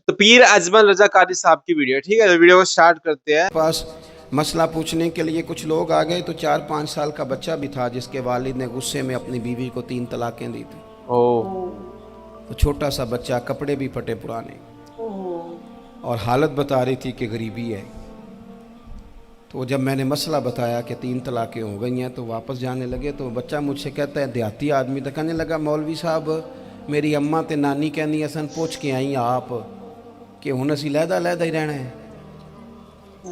تو پیر اجمل رضا قادری صاحب کی ویڈیو، ٹھیک ہے، ویڈیو کو سٹارٹ کرتے ہیں۔ پاس مسئلہ پوچھنے کے لیے کچھ لوگ آ گئے تو 4-5 سال کا بچہ بھی تھا جس کے والد نے غصے میں اپنی بیوی کو 3 طلاقیں دی تھی۔ تو چھوٹا سا بچہ، کپڑے بھی پھٹے پرانے، اور حالت بتا رہی تھی کہ غریبی ہے۔ تو جب میں نے مسئلہ بتایا کہ 3 طلاقیں ہو گئی ہیں تو واپس جانے لگے، تو بچہ مجھ سے کہتا ہے، دیہاتی آدمی تو کہنے لگا، مولوی صاحب میری اماں تے نانی کہنی اسن پوچھ کے آئی آپ کہ ہن اسی لہدا ہی رہنا ہے۔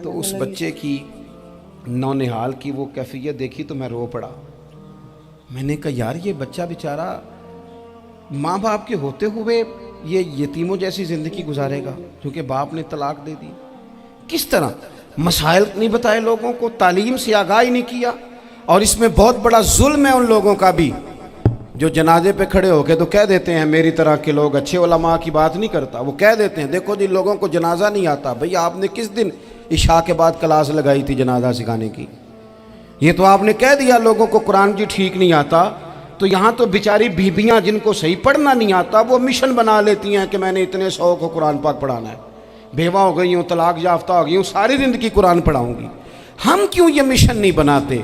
تو اس بچے کی نونہال کی وہ کیفیت دیکھی تو میں رو پڑا۔ میں نے کہا یار یہ بچہ بیچارہ ماں باپ کے ہوتے ہوئے یہ یتیموں جیسی زندگی گزارے گا کیونکہ باپ نے طلاق دے دی۔ کس طرح مسائل نہیں بتائے لوگوں کو، تعلیم سے آگاہی نہیں کیا۔ اور اس میں بہت بڑا ظلم ہے ان لوگوں کا بھی جو جنازے پہ کھڑے ہو کے تو کہہ دیتے ہیں، میری طرح کے لوگ اچھے علماء کی بات نہیں کرتا، وہ کہہ دیتے ہیں دیکھو جن لوگوں کو جنازہ نہیں آتا، بھئی آپ نے کس دن عشاء کے بعد کلاس لگائی تھی جنازہ سکھانے کی؟ یہ تو آپ نے کہہ دیا لوگوں کو قرآن جی ٹھیک نہیں آتا، تو یہاں تو بیچاری بیویاں جن کو صحیح پڑھنا نہیں آتا وہ مشن بنا لیتی ہیں کہ میں نے اتنے 100 کو قرآن پاک پڑھانا ہے، بیوہ ہو گئی ہوں، طلاق یافتہ ہو گئی ہوں، ساری زندگی قرآن پڑھاؤں گی۔ ہم کیوں یہ مشن نہیں بناتے؟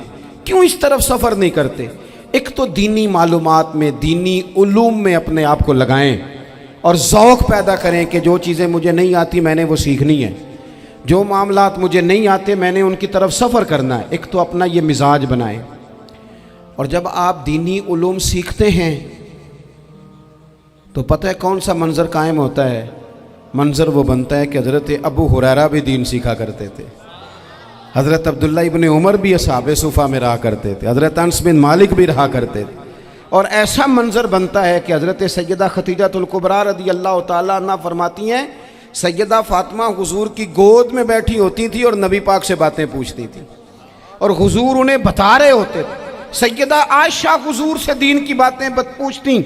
کیوں اس طرف سفر نہیں کرتے؟ ایک تو دینی معلومات میں، دینی علوم میں اپنے آپ کو لگائیں اور ذوق پیدا کریں کہ جو چیزیں مجھے نہیں آتی میں نے وہ سیکھنی ہے، جو معاملات مجھے نہیں آتے میں نے ان کی طرف سفر کرنا ہے۔ ایک تو اپنا یہ مزاج بنائیں، اور جب آپ دینی علوم سیکھتے ہیں تو پتہ ہے کون سا منظر قائم ہوتا ہے؟ منظر وہ بنتا ہے کہ حضرت ابو ہریرہ بھی دین سیکھا کرتے تھے، حضرت عبداللہ ابن عمر بھی اصحاب صفہ میں رہا کرتے تھے، حضرت انس بن مالک بھی رہا کرتے تھے، اور ایسا منظر بنتا ہے کہ حضرت سیدہ خدیجہ الکبریٰ رضی اللہ تعالیٰ عنہ فرماتی ہیں سیدہ فاطمہ حضور کی گود میں بیٹھی ہوتی تھی اور نبی پاک سے باتیں پوچھتی تھی اور حضور انہیں بتا رہے ہوتے تھے۔ سیدہ عائشہ حضور سے دین کی باتیں پوچھتی۔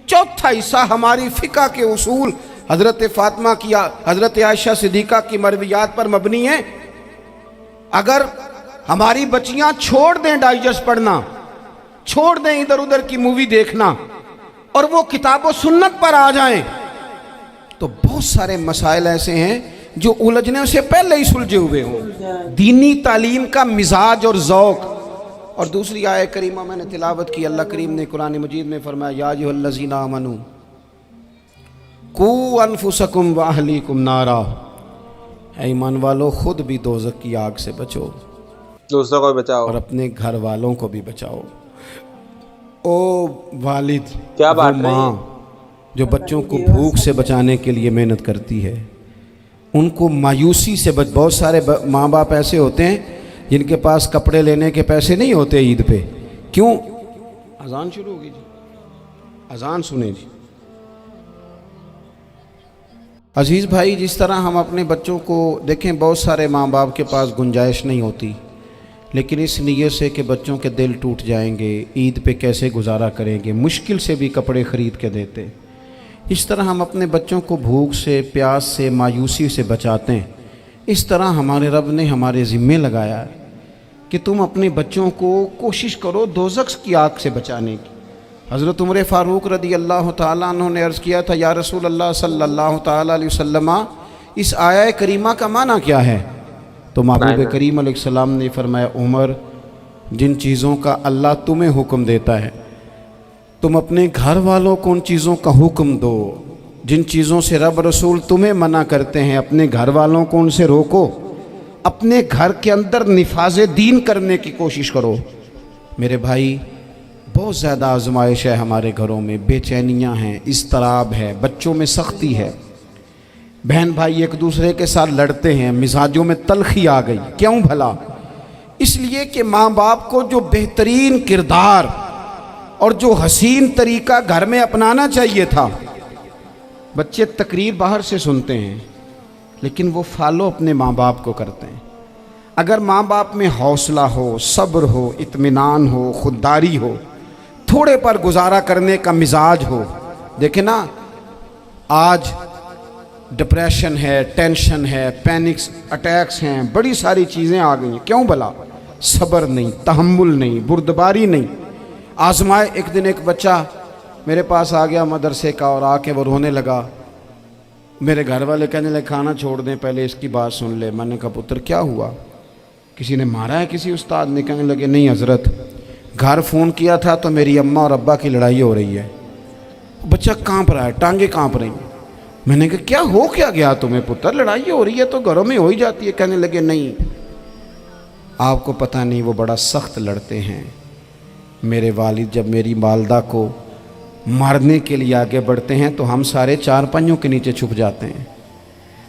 چوتھا حصہ ہماری فقہ کے اصول حضرت فاطمہ کی، حضرت عائشہ صدیقہ کی مرویات پر مبنی ہیں۔ اگر ہماری بچیاں چھوڑ دیں ڈائجسٹ پڑھنا، چھوڑ دیں ادھر ادھر کی مووی دیکھنا اور وہ کتاب و سنت پر آ جائیں تو بہت سارے مسائل ایسے ہیں جو الجھنے سے پہلے ہی سلجھے ہوئے ہوں۔ دینی تعلیم کا مزاج اور ذوق۔ اور دوسری آیت کریمہ میں نے تلاوت کی، اللہ کریم نے قرآن مجید میں فرمایا یا ایھا الذین آمنوا قوا انفسکم واہلیکم نارا، اے ایمان والو خود بھی دوزخ کی آگ سے بچو، دوسروں کو بچاؤ اور اپنے گھر والوں کو بھی بچاؤ۔ او والد، کیا وہ بات رہی ماں جو بچوں کو بھوک سے بچانے کے لیے محنت کرتی ہے، ان کو مایوسی سے بہت سارے ماں باپ ایسے ہوتے ہیں جن کے پاس کپڑے لینے کے پیسے نہیں ہوتے عید پہ۔ کیوں؟ اذان شروع ہوگی جی، اذان سنیں جی۔ عزیز بھائی، جس طرح ہم اپنے بچوں کو دیکھیں، بہت سارے ماں باپ کے پاس گنجائش نہیں ہوتی، لیکن اس نیت سے کہ بچوں کے دل ٹوٹ جائیں گے، عید پہ کیسے گزارا کریں گے، مشکل سے بھی کپڑے خرید کے دیتے۔ اس طرح ہم اپنے بچوں کو بھوک سے، پیاس سے، مایوسی سے بچاتے ہیں۔ اس طرح ہمارے رب نے ہمارے ذمے لگایا ہے کہ تم اپنے بچوں کو کوشش کرو دوزخ کی آگ سے بچانے کی۔ حضرت عمر فاروق رضی اللہ تعالیٰ عنہ نے عرض کیا تھا، یا رسول اللہ صلی اللہ تعالیٰ علیہ وسلم، اس آیہ کریمہ کا معنی کیا ہے؟ تو محبوب کریم علیہ السلام نے فرمایا، عمر، جن چیزوں کا اللہ تمہیں حکم دیتا ہے تم اپنے گھر والوں کو ان چیزوں کا حکم دو، جن چیزوں سے رب رسول تمہیں منع کرتے ہیں اپنے گھر والوں کو ان سے روکو، اپنے گھر کے اندر نفاذ دین کرنے کی کوشش کرو۔ میرے بھائی، بہت زیادہ آزمائش ہے ہمارے گھروں میں، بے چینیاں ہیں، اضطراب ہے، بچوں میں سختی ہے، بہن بھائی ایک دوسرے کے ساتھ لڑتے ہیں، مزاجوں میں تلخی آ گئی۔ کیوں بھلا؟ اس لیے کہ ماں باپ کو جو بہترین کردار اور جو حسین طریقہ گھر میں اپنانا چاہیے تھا، بچے تقریر باہر سے سنتے ہیں لیکن وہ فالو اپنے ماں باپ کو کرتے ہیں۔ اگر ماں باپ میں حوصلہ ہو، صبر ہو، اطمینان ہو، خودداری ہو، تھوڑے پر گزارا کرنے کا مزاج ہو۔ دیکھیں نا، آج ڈپریشن ہے، ٹینشن ہے، پینکس اٹیکس ہیں، بڑی ساری چیزیں آ گئی ہیں۔ کیوں بھلا؟ صبر نہیں، تحمل نہیں، بردباری نہیں۔ آزمائے ایک دن ایک بچہ میرے پاس آ گیا مدرسے کا اور آ کے وہ رونے لگا मेरे घर वाले कहने लगे खाना छोड़ दें, पहले इसकी बात सुन ले। मैंने कहा पुत्र क्या हुआ, किसी ने मारा है किसी उस्ताद ने? कहने लगे नहीं हजरत, घर फ़ोन किया था तो मेरी अम्मा और अब्बा की लड़ाई हो रही है। बच्चा कांप रहा है, टांगे कांप रही। मैंने कहा क्या हो क्या गया तुम्हें पुत्र, लड़ाई हो रही है तो घरों में हो ही जाती है। कहने लगे नहीं, आपको पता नहीं वो बड़ा सख्त लड़ते हैं। मेरे वालिद जब मेरी वालदा को मारने के लिए आगे बढ़ते हैं तो हम सारे चारपाइयों के नीचे छुप जाते हैं,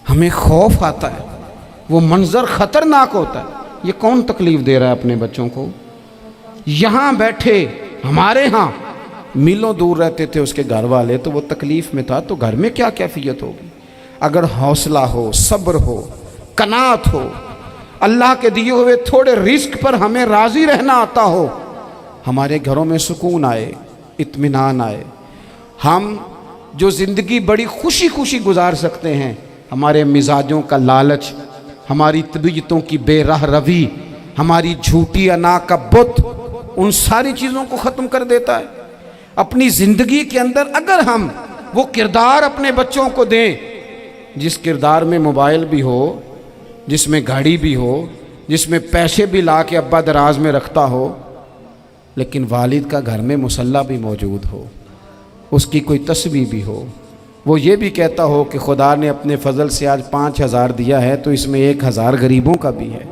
हमें खौफ आता है, वो मंजर ख़तरनाक होता है। ये कौन तकलीफ़ दे रहा है अपने बच्चों को? यहाँ बैठे हमारे यहाँ मीलों दूर रहते थे उसके घर वाले, तो वो तकलीफ़ में था, तो घर में क्या कैफियत होगी? अगर हौसला हो, सब्र हो, कनात हो, अल्लाह के दिए हुए थोड़े रिस्क पर हमें राज़ी रहना आता हो, हमारे घरों में सुकून आए, इत्मीनान आए, हम जो ज़िंदगी बड़ी खुशी खुशी गुजार सकते हैं। हमारे मिजाजों का लालच, हमारी तबीयतों की बेराह रवी, हमारी झूठी अना का बुत, उन सारी चीज़ों को ख़त्म कर देता है। अपनी ज़िंदगी के अंदर अगर हम वो किरदार अपने बच्चों को दें, जिस किरदार में मोबाइल भी हो, जिसमें गाड़ी भी हो, जिसमें पैसे भी ला के अब्बा दराज में रखता हो, लेकिन वालिद का घर में मुसल्ला भी मौजूद हो, उसकी कोई तस्वीर भी हो, वो ये भी कहता हो कि खुदा ने अपने फजल से आज 5,000 दिया है तो इसमें 1,000 गरीबों का भी है,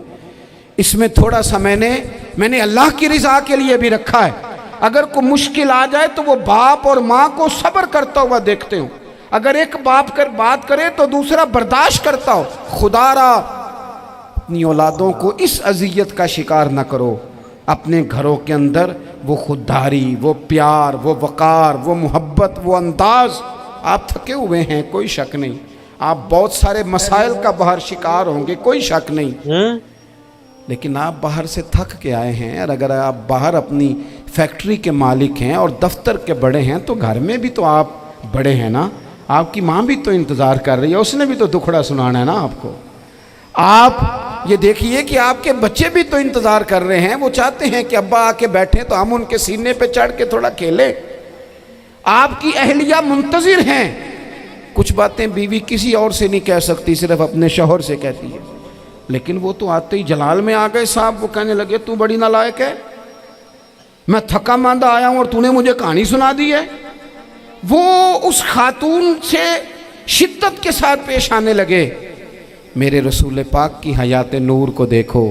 इसमें थोड़ा सा मैंने अल्लाह की रिज़ा के लिए भी रखा है। अगर कोई मुश्किल आ जाए तो वो बाप और माँ को सब्र करता हुआ देखते हो। अगर एक बाप कर बात करे तो दूसरा बर्दाश्त करता हो। खुदारा अपनी औलादों को इस अजियत का शिकार न करो। अपने घरों के अंदर वो खुददारी, वो प्यार, वो वक़ार, वो मोहब्बत, वो अंदाज़। आप थके हुए हैं, कोई शक नहीं, आप बहुत सारे मसाइल का बाहर शिकार होंगे, कोई शक नहीं, लेकिन आप बाहर से थक के आए हैं। और अगर आप बाहर अपनी फैक्ट्री के मालिक हैं और दफ्तर के बड़े हैं तो घर में भी तो आप बड़े हैं ना। आपकी माँ भी तो इंतज़ार कर रही है, उसने भी तो दुखड़ा सुनाना है ना आपको। आप ये देखिए कि आपके बच्चे भी तो इंतज़ार कर रहे हैं, वो चाहते हैं कि अब्बा आके बैठे तो हम उनके सीने पे चढ़ के थोड़ा खेलें। आपकी अहलिया मुंतज़िर हैं। कुछ बातें बीवी किसी और से नहीं कह सकती, सिर्फ अपने शौहर से कहती है, लेकिन वो तो आते ही जलाल में आ गए साहब। वो कहने लगे तू बड़ी नालायक है, मैं थका मांदा आया हूं और तूने मुझे कहानी सुना दी है। वो उस खातून से शिद्दत के साथ पेश आने लगे। मेरे रसूल पाक की हयात नूर को देखो,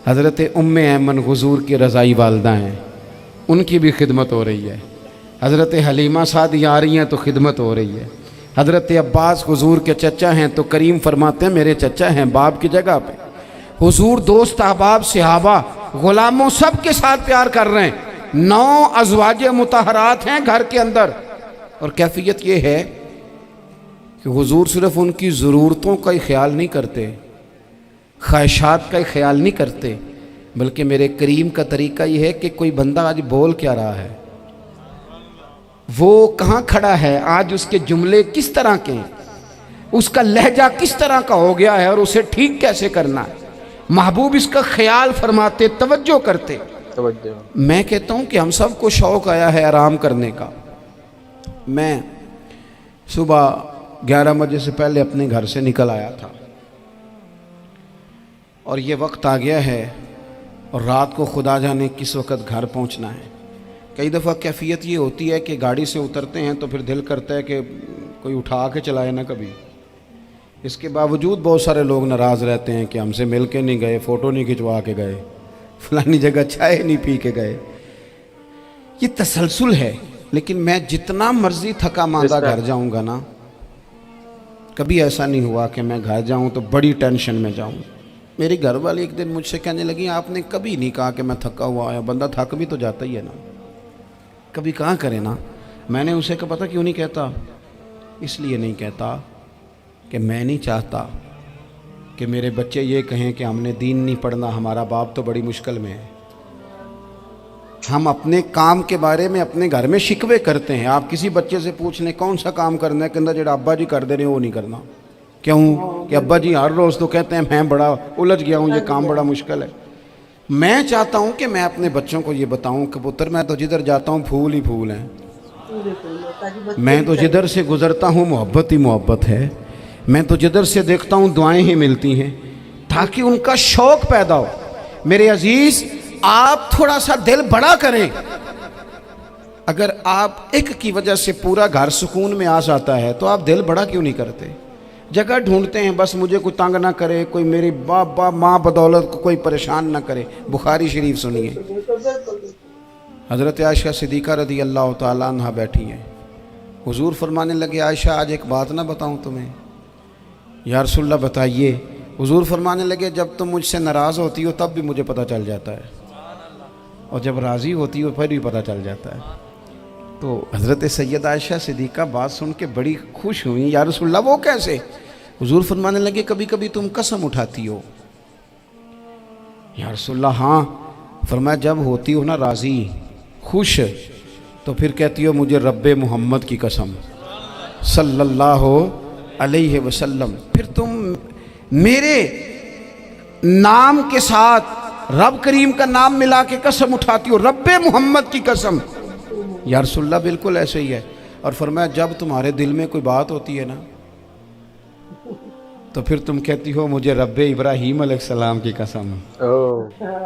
हज़रत उम्मे ऐमन हुज़ूर की रज़ाई वालदा हैं, उनकी भी खिदमत हो रही है। हज़रत हलीमा सादी आ रही हैं तो खिदमत हो रही है। हज़रत अब्बास हुज़ूर के चचा हैं तो करीम फरमाते हैं मेरे चचा हैं बाप की जगह पे। हुज़ूर दोस्त अहबाब सहाबा ग़ुलामों सब के साथ प्यार कर रहे हैं। 9 अज़वाज मुतहरात हैं घर के अंदर। और कैफियत ये है कि हुज़ूर सिर्फ़ उनकी ज़रूरतों का ही ख्याल नहीं करते, ख्वाहिशात का ही ख्याल नहीं करते, बल्कि मेरे करीम का तरीका ये है कि कोई बंदा आज बोल क्या रहा है, वो कहाँ खड़ा है, आज उसके जुमले किस तरह के हैं, उसका लहजा किस तरह का हो गया है और उसे ठीक कैसे करना है। महबूब इसका ख्याल फरमाते, तवज्जो करते। मैं कहता हूँ कि हम सब को शौक़ आया है आराम करने का। मैं सुबह 11 बजे से पहले अपने घर से निकल आया था और ये वक्त आ गया है और रात को खुदा जाने किस वक़्त घर पहुँचना है। कई दफ़ा कैफियत ये होती है कि गाड़ी से उतरते हैं तो फिर दिल करता है कि कोई उठा के चलाए ना कभी। इसके बावजूद बहुत सारे लोग नाराज़ रहते हैं कि हमसे मिल के नहीं गए, फ़ोटो नहीं खिंचवा के गए, फलानी जगह चाय नहीं पी के गए। ये तसलसल है। लेकिन मैं जितना मर्ज़ी थका मांदा घर जाऊँगा ना, कभी ऐसा नहीं हुआ कि मैं घर जाऊँ तो बड़ी टेंशन में जाऊँ। मेरी घर वाली एक दिन मुझसे कहने लगी आपने कभी नहीं कहा कि मैं थका हुआ आया, बंदा थक भी तो जाता ही है ना, कभी कहाँ करे ना। मैंने उसे कहा पता क्यों नहीं कहता, इसलिए नहीं कहता कि मैं नहीं चाहता कि मेरे बच्चे ये कहें कि हमने दीन नहीं पढ़ना, हमारा बाप तो बड़ी मुश्किल में है। हम अपने काम के बारे में अपने घर में शिकवे करते हैं। आप किसी बच्चे से पूछ लें कौन सा काम करना है, कहता जो अब्बा जी कर दे रहे वो नहीं करना। क्यों? कि अब्बा जी हर रोज़ तो कहते हैं मैं बड़ा उलझ गया हूँ, ये काम बड़ा मुश्किल है। मैं चाहता हूँ कि मैं अपने बच्चों को ये बताऊँ कि पुत्र मैं तो जिधर जाता हूँ फूल ही फूल हैं। मैं तो जिधर से गुजरता हूँ मोहब्बत ही मोहब्बत है, मैं तो जिधर से देखता हूँ दुआएं ही मिलती हैं, ताकि उनका शौक पैदा हो। मेरे अजीज, आप थोड़ा सा दिल बड़ा करें। अगर आप एक की वजह से पूरा घर सुकून में आ जाता है तो आप दिल बड़ा क्यों नहीं करते? जगह ढूंढते हैं बस मुझे कोई तंग ना करे, कोई मेरी बाप माँ बदौलत को कोई परेशान ना करे। बुखारी शरीफ सुनिए, हज़रत आयशा सिद्दीक़ा रदी अल्लाह ताला अन्हा बैठी हैं। हुजूर फरमाने लगे, आयशा आज एक बात ना बताऊं तुम्हें? या रसूलल्लाह बताइए। हुजूर फरमाने लगे, जब तुम मुझसे नाराज़ होती हो तब भी मुझे पता चल जाता है, और जब राज़ी होती हो फिर भी पता चल जाता है। तो हज़रत सैयद आयशा सिद्दीक़ा बात सुन के बड़ी खुश हुई। या रसूलल्लाह वो कैसे? हुजूर फरमाने लगे, कभी कभी तुम कसम उठाती हो। या रसूलल्लाह हाँ। फरमाया, जब होती हो ना राज़ी, खुश, तो फिर कहती हो मुझे रब्बे मोहम्मद की कसम सल्लल्लाहु अलैहि वसल्लम, फिर तुम मेरे नाम के साथ रब करीम का नाम मिला के कसम उठाती हो, रब्बे मोहम्मद की कसम। या रसूलल्लाह बिल्कुल ऐसे ही है। और फरमाया, जब तुम्हारे दिल में कोई बात होती है ना, तो फिर तुम कहती हो मुझे रब्बे इब्राहीम अलैहिस्सलाम की कसम,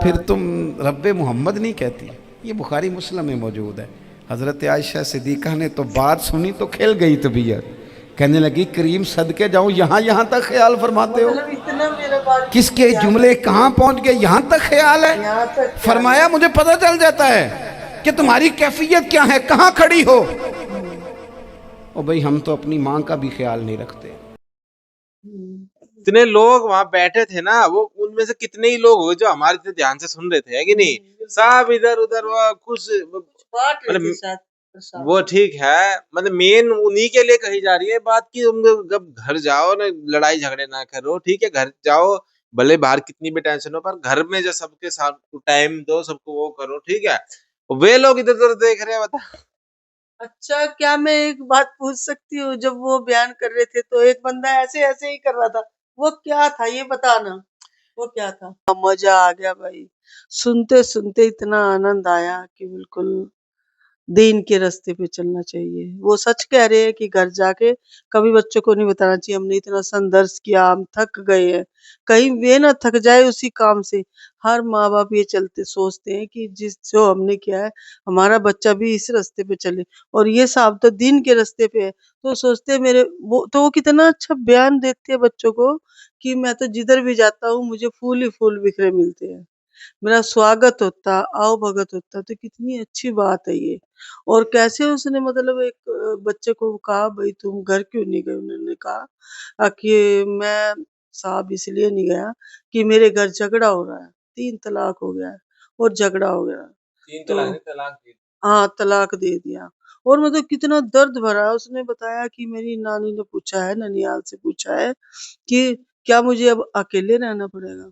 फिर तुम रब्बे मोहम्मद नहीं कहती। ये बुखारी मुस्लिम में मौजूद है। हज़रत आयशा सिद्दीक़ा ने तो बात सुनी तो खिल गई तबीयत, कहने लगी, करीम सदके जाऊँ, यहाँ तक ख्याल फरमाते हो? किसके जुमले कहाँ पहुँच गए, यहाँ तक ख्याल है? फरमाया, मुझे पता चल जाता है कि तुम्हारी कैफियत क्या है, कहाँ खड़ी हो। और भाई हम तो अपनी माँ का भी ख्याल नहीं रखते। इतने लोग वहां बैठे थे ना, वो उनमें से कितने ही लोग हो जो हमारे इतने ध्यान से सुन रहे थे, है कि नहीं? सब इधर उधर वो कुछ मतलब वो ठीक है, मतलब मेन उन्हीं के लिए कही जा रही है बात की तुम जब घर जाओ ना, लड़ाई झगड़े ना करो, ठीक है? घर जाओ, भले बाहर कितनी भी टेंशन हो, पर घर में जो सबके साथ टाइम दो, सबको वो करो, ठीक है? वे लोग इधर उधर देख रहे हैं, बता। अच्छा, क्या मैं एक बात पूछ सकती हूँ? जब वो बयान कर रहे थे तो एक बंदा ऐसे ऐसे ही कर रहा था, वो क्या था ये बताना, वो क्या था? मजा आ गया भाई, सुनते सुनते इतना आनंद आया कि बिल्कुल दीन के रास्ते पे चलना चाहिए। वो सच कह रहे हैं कि घर जाके कभी बच्चों को नहीं बताना चाहिए हमने इतना संघर्ष किया, हम थक गए हैं, कहीं वे ना थक जाए उसी काम से। हर माँ बाप ये चलते सोचते हैं कि जिस जो हमने किया है हमारा बच्चा भी इस रास्ते पे चले, और ये साहब तो दीन के रास्ते पे है, तो सोचते हैं मेरे वो कितना अच्छा बयान देते हैं बच्चों को कि मैं तो जिधर भी जाता हूँ मुझे फूल ही फूल बिखरे मिलते हैं, मेरा स्वागत होता, आओ भगत होता। तो कितनी अच्छी बात है ये। और कैसे उसने मतलब एक बच्चे को कहा, भाई तुम घर क्यों नहीं गए? उन्होंने कहा कि मैं साहब इसलिए नहीं गया कि मेरे घर झगड़ा हो रहा है, 3 तलाक हो गया है और झगड़ा हो गया। तो हाँ, तलाक दे दिया। और मतलब कितना दर्द भरा उसने बताया कि मेरी नानी ने पूछा है, ननिहाल से पूछा है कि क्या मुझे अब अकेले रहना पड़ेगा?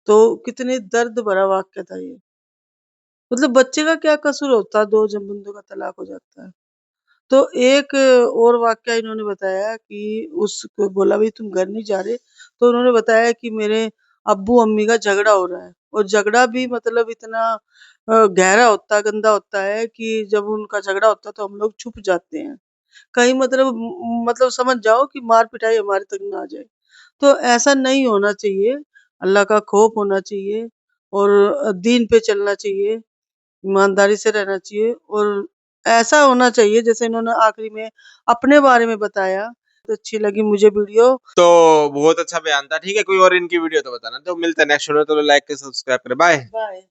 तो कितने दर्द भरा वाक्य था ये। मतलब बच्चे का क्या कसूर होता, 2 जब बंदों का तलाक हो जाता है। तो एक और वाकया इन्होंने बताया कि उसको बोला, भाई तुम घर नहीं जा रहे? तो उन्होंने बताया कि मेरे अब्बू अम्मी का झगड़ा हो रहा है, और झगड़ा भी मतलब इतना गहरा होता है, गंदा होता है कि जब उनका झगड़ा होता है तो हम लोग छुप जाते हैं, कहीं मतलब समझ जाओ कि मार पिटाई हमारे तक ना आ जाए। तो ऐसा नहीं होना चाहिए, अल्लाह का खौफ होना चाहिए और दीन पे चलना चाहिए, ईमानदारी से रहना चाहिए, और ऐसा होना चाहिए जैसे इन्होंने आखिरी में अपने बारे में बताया। तो अच्छी लगी मुझे वीडियो। तो बहुत अच्छा बयान था, ठीक है? कोई और इनकी वीडियो तो बताना। तो मिलते हैं नेक्स्ट वीडियो, तो लाइक के सब्सक्राइब करें। बाय। बाय।